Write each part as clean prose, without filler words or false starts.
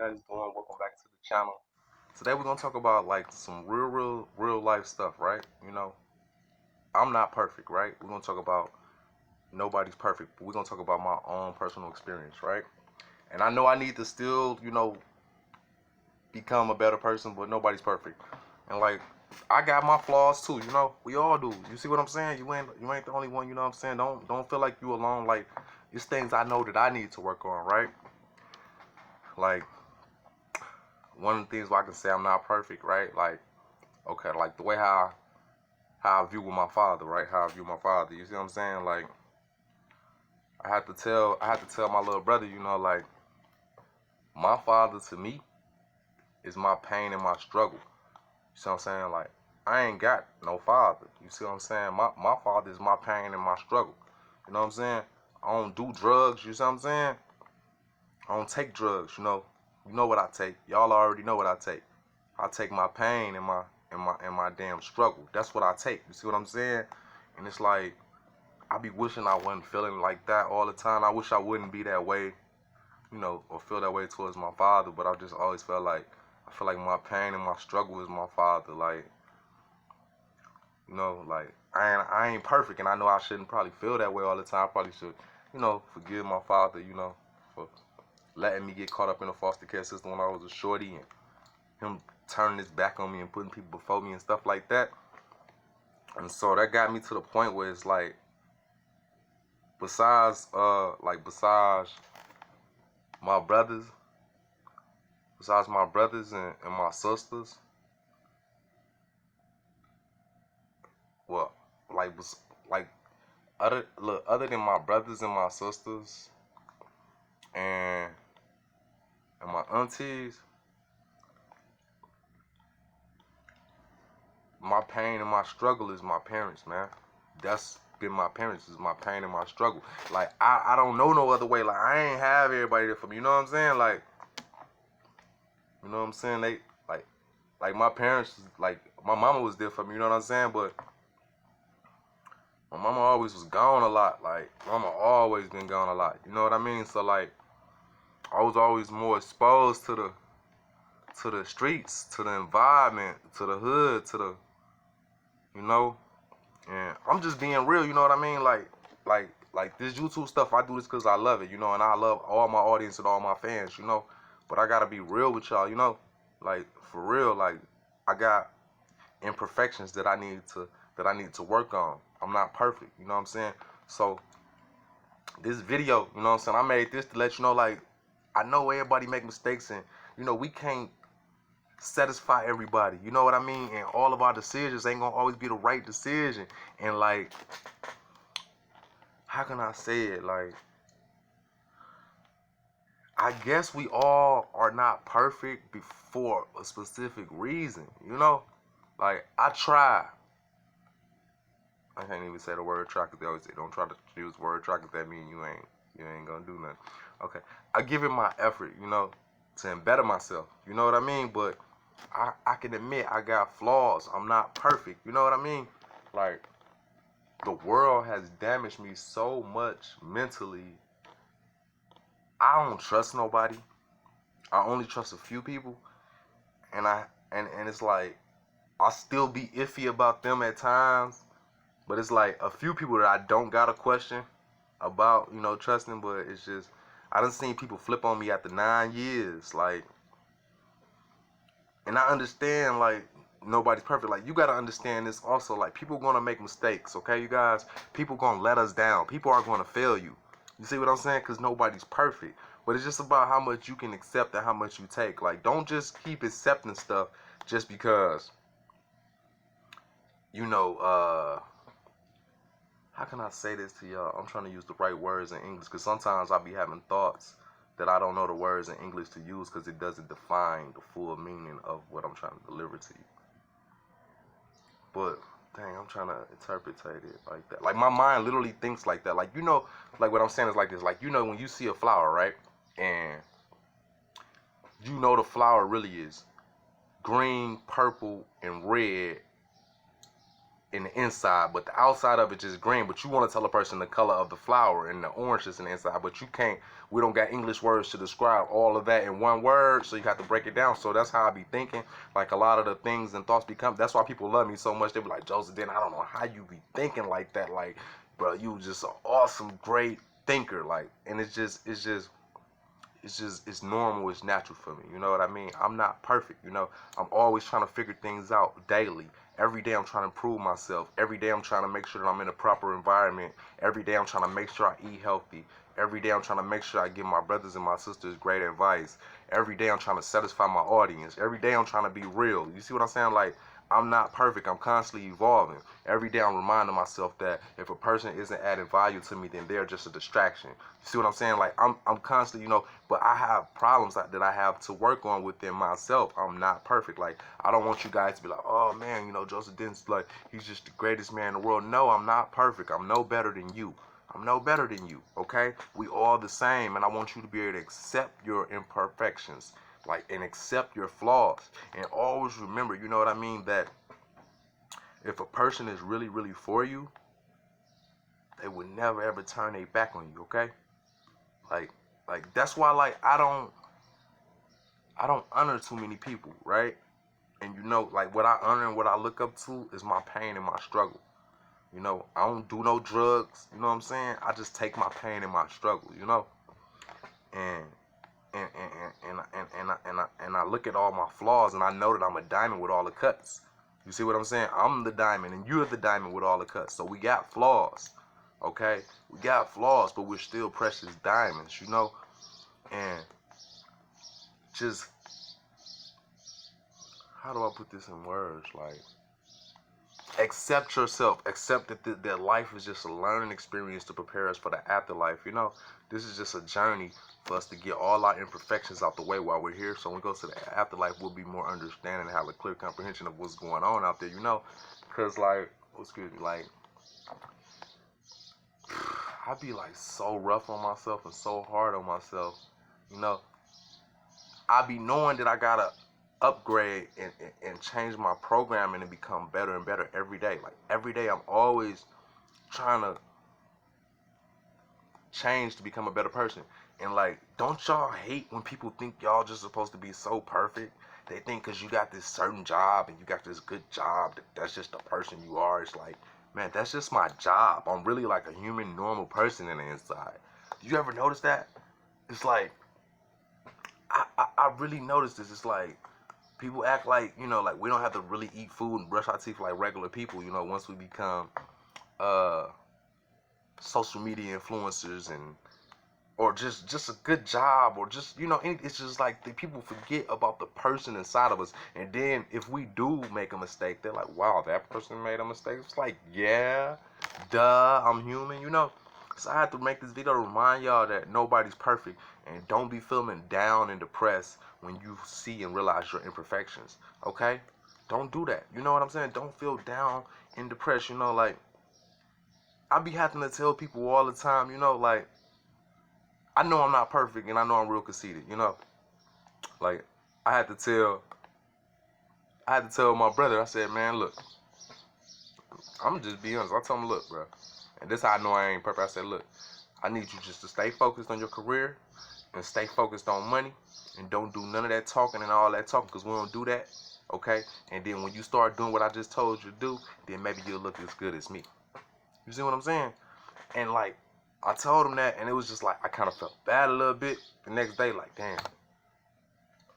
guys doing? Welcome back to the channel. Today we're gonna talk about like some real life stuff, right? I'm not perfect, right? We're gonna talk about nobody's perfect, but we're gonna talk about my own personal experience, right? And I know I need to still, become a better person, but nobody's perfect. And like I got my flaws too, We all do. You see what I'm saying? You ain't the only one, you know what I'm saying? Don't feel like you alone. Like it's things I know that I need to work on, right? Like one of the things where I can say I'm not perfect, right? Like, okay, like the way how I view with my father, right? How I view my father. You see what I'm saying? Like I had to tell my little brother, like my father to me is my pain and my struggle. You see what I'm saying? Like I ain't got no father. You see what I'm saying? My father is my pain and my struggle. You know what I'm saying? I don't do drugs, you see what I'm saying? I don't take drugs, You know what I take. Y'all already know what I take. I take my pain and my damn struggle. That's what I take. You see what I'm saying? And it's like I be wishing I wasn't feeling like that all the time. I wish I wouldn't be that way, or feel that way towards my father. But I just always felt like I feel like my pain and my struggle is my father. Like, like I ain't perfect, and I know I shouldn't probably feel that way all the time. I probably should, forgive my father, for letting me get caught up in the foster care system when I was a shorty and him turning his back on me and putting people before me and stuff like that. And so that got me to the point where it's like, besides my brothers, and my sisters, well, like like other than my brothers and my sisters and my aunties, my pain and my struggle is my parents, man. That's been my parents, is my pain and my struggle. Like I don't know no other way. Like I ain't have everybody there for me. You know what I'm saying? Like, you know what I'm saying? They like my parents, like my mama was there for me. You know what I'm saying? But my mama always was gone a lot. Like mama always been gone a lot. You know what I mean? So like I was always more exposed to the streets, to the environment, to the hood, you know. And I'm just being real, you know what I mean? Like this YouTube stuff, I do this because I love it, and I love all my audience and all my fans, But I gotta be real with y'all, Like for real, like I got imperfections that I need to work on. I'm not perfect, you know what I'm saying? So this video, you know what I'm saying, I made this to let you know, like, I know everybody make mistakes, and we can't satisfy everybody. You know what I mean? And all of our decisions ain't gonna always be the right decision. And like, how can I say it? Like, I guess we all are not perfect for a specific reason, Like, I try. I can't even say the word try because they always say don't try to use the word try because that means you ain't gonna do nothing. Okay. I give it my effort, to better myself. You know what I mean? But I can admit I got flaws. I'm not perfect. You know what I mean? Like, the world has damaged me so much mentally. I don't trust nobody. I only trust a few people. And it's like I still be iffy about them at times. But it's like a few people that I don't got a question about, trusting, but it's just I done seen people flip on me after 9 years. Like, and I understand, like, nobody's perfect. Like, you gotta understand this also. Like, people gonna make mistakes, okay, you guys? People gonna let us down. People are gonna fail you. You see what I'm saying? Because nobody's perfect. But it's just about how much you can accept and how much you take. Like, don't just keep accepting stuff just because, how can I say this to y'all? I'm trying to use the right words in English because sometimes I be having thoughts that I don't know the words in English to use because it doesn't define the full meaning of what I'm trying to deliver to you. But dang, I'm trying to interpret it like that. Like my mind literally thinks like that. Like, like what I'm saying is like this. Like, when you see a flower, right? And the flower really is green, purple, and red in the inside, but the outside of it just green. But you want to tell a person the color of the flower and the orange is in the inside, but you can't. We don't got English words to describe all of that in one word, so you have to break it down. So that's how I be thinking. Like a lot of the things and thoughts become. That's why people love me so much. They be like, Joseph, then I don't know how you be thinking like that. Like, bro, you just an awesome, great thinker. Like, and it's normal, it's natural for me. You know what I mean? I'm not perfect, you know. I'm always trying to figure things out daily. Every day I'm trying to improve myself. Every day I'm trying to make sure that I'm in a proper environment. Every day I'm trying to make sure I eat healthy. Every day I'm trying to make sure I give my brothers and my sisters great advice. Every day I'm trying to satisfy my audience. Every day I'm trying to be real. You see what I'm saying? Like, I'm not perfect. I'm constantly evolving. Every day I'm reminding myself that if a person isn't adding value to me, then they're just a distraction. You see what I'm saying? Like, I'm constantly, you know, but I have problems that I have to work on within myself. I'm not perfect. Like, I don't want you guys to be like, oh man, you know, Joseph Denton's like, he's just the greatest man in the world. No, I'm not perfect. I'm no better than you. I'm no better than you, okay? We all the same, and I want you to be able to accept your imperfections, like, and accept your flaws. And always remember, you know what I mean, that if a person is really, really for you, they would never ever turn their back on you, okay? Like that's why, like, I don't honor too many people, right? And you know, like, what I honor and what I look up to is my pain and my struggle. You know, I don't do no drugs, you know what I'm saying? I just take my pain and my struggle, you know? And and I look at all my flaws and I know that I'm a diamond with all the cuts. You see what I'm saying? I'm the diamond and you're the diamond with all the cuts. So we got flaws, okay? We got flaws, but we're still precious diamonds, you know? And just, how do I put this in words? Like, accept yourself. Accept that life is just a learning experience to prepare us for the afterlife. You know, this is just a journey for us to get all our imperfections out the way while we're here. So when we go to the afterlife, we'll be more understanding and have a clear comprehension of what's going on out there. You know, because, like, excuse me, like, I be like so rough on myself and so hard on myself. You know, I be knowing that I gotta upgrade and change my programming and become better and better every day. Like, every day I'm always trying to change to become a better person. And, like, don't y'all hate when people think y'all just supposed to be so perfect? They think because you got this certain job and you got this good job, that's just the person you are. It's like, man, that's just my job. I'm really like a human, normal person in the inside. Do you ever notice that? It's like, I really noticed this. It's like, people act like, you know, like we don't have to really eat food and brush our teeth like regular people, you know, once we become social media influencers, and or just a good job, or just, you know, it's just like the people forget about the person inside of us. And then if we do make a mistake, they're like, wow, that person made a mistake. It's like, yeah, duh, I'm human, you know. So I have to make this video to remind y'all that nobody's perfect, and don't be feeling down and depressed when you see and realize your imperfections, okay? Don't do that. You know what I'm saying? Don't feel down and depressed, you know, like, I be having to tell people all the time, you know, like, I know I'm not perfect and I know I'm real conceited, you know? Like, I had to tell my brother, I said, man, look, I'm just be honest. I told him, look, bro, and this how I know I ain't perfect. I said, look, I need you just to stay focused on your career and stay focused on money, and don't do none of that talking and all that talking, because we don't do that, okay? And then when you start doing what I just told you to do, then maybe you'll look as good as me. You see what I'm saying? And, like, I told him that, and it was just like, I kind of felt bad a little bit the next day, like, damn,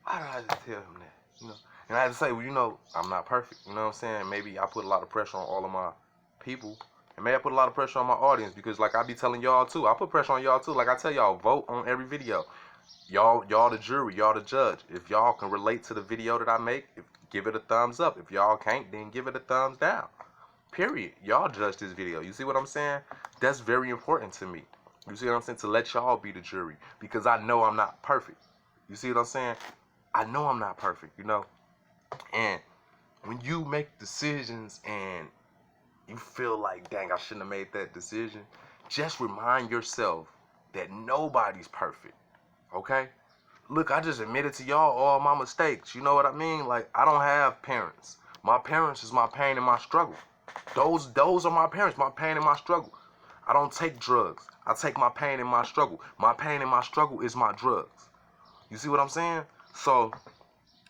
why did I just tell him that, you know? And I had to say, well, you know, I'm not perfect, you know what I'm saying? Maybe I put a lot of pressure on all of my people, and maybe I put a lot of pressure on my audience, because, like, I be telling y'all too, I put pressure on y'all too. Like, I tell y'all, vote on every video. Y'all the jury, y'all the judge. If y'all can relate to the video that I make, give it a thumbs up. If y'all can't, then give it a thumbs down. Period. Y'all judge this video. You see what I'm saying? That's very important to me. You see what I'm saying? To let y'all be the jury, because I know I'm not perfect. You see what I'm saying? I know I'm not perfect, you know? And when you make decisions and you feel like, dang, I shouldn't have made that decision, just remind yourself that nobody's perfect, okay? Look, I just admitted to y'all all my mistakes. You know what I mean? Like, I don't have parents. My parents is my pain and my struggle. Those are my parents, my pain and my struggle. I don't take drugs. I take my pain and my struggle. My pain and my struggle is my drugs. You see what I'm saying? So,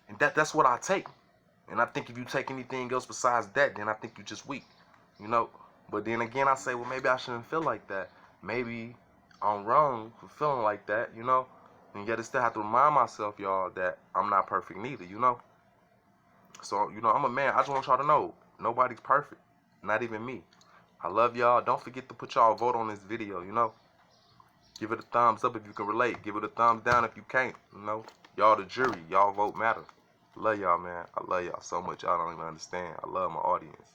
and that's what I take. And I think if you take anything else besides that, then I think you're just weak. You know? But then again, I say, well, maybe I shouldn't feel like that. Maybe I'm wrong for feeling like that, you know? And yet I still have to remind myself, y'all, that I'm not perfect neither, you know? So, you know, I'm a man. I just want y'all to know, nobody's perfect. Not even me. I love y'all. Don't forget to put y'all vote on this video, you know? Give it a thumbs up if you can relate. Give it a thumbs down if you can't, you know? Y'all the jury. Y'all vote matters. Love y'all, man. I love y'all so much. Y'all don't even understand. I love my audience.